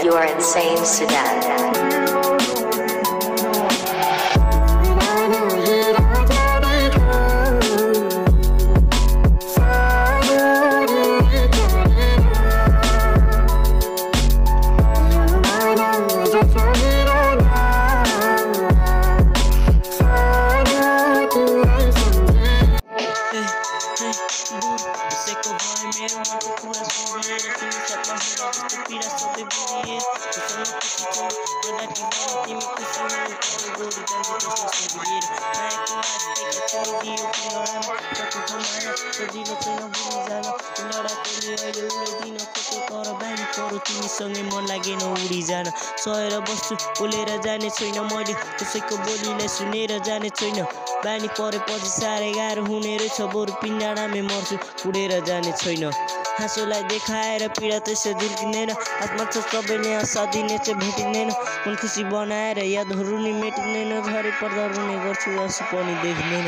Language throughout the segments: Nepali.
You are insane, Sudan. तिमीसँगै मन लागेन उडी जान सहेर बस्छु बोलेर जाने छैन मैले कसैको बोलीलाई सुनेर जाने छैन बानी परेपछि साह्रै गाह्रो हुने रहेछ बरु पिण्डाडामै मर्छु उडेर जाने छैन हाँसोलाई देखाएर पीडा त्यसै झुल्किँदैन आत्मा छ सबैले आशा दिने चाहिँ भेटिँदैन मन खुसी बनाएर यादहरू नि मेटिँदैन झरी पर्दा रुने गर्छु आँसु पनि देखिँदैन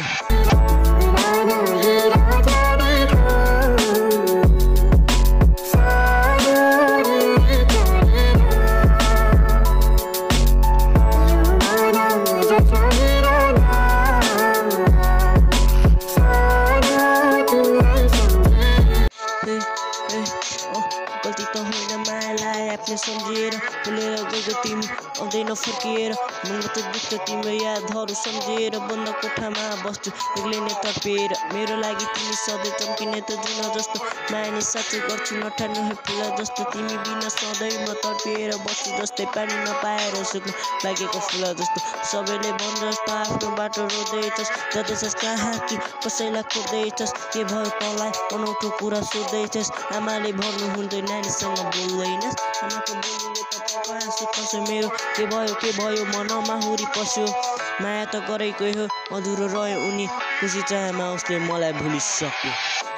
गल्ती त होइन मायालाई आफूले सम्झिएर भुलेर गएको तिमी आउँदैन फर्किएर मनमा त दुःख तिम्रो यादहरू सम्झिएर बन्द कोठामा बस्छु एक्लै नै तर्पिएर मेरो लागि तिमी सधैँ चम्किने त जुन जस्तो माया नि साँच्चै गर्छु नठान्नु हे फुला जस्तो तिमी बिना सधैँ म तर्पिएर बस्छु जस्तै पानी नपाएर सुक्नु लागेको फुला जस्तो सबैले भन्छ जस्तो आफ्नो बाटो रोँदैछस् जाँदैछस् कहाँ कि कसैलाई खोज्दैछस् के भयो तँलाई अनौठो कुरा सोध्दैछस् आमाले भन्नु हुँदैन नानीसँग बोल्दैनस् आमाको बोलीले त हाँसु खस्यो मेरो के भयो मनमा हुरी पस्यो माया त गरेकै हो अधुरो रह्यो उनी खुसी चाहमा उसले मलाई भुलिसक्यो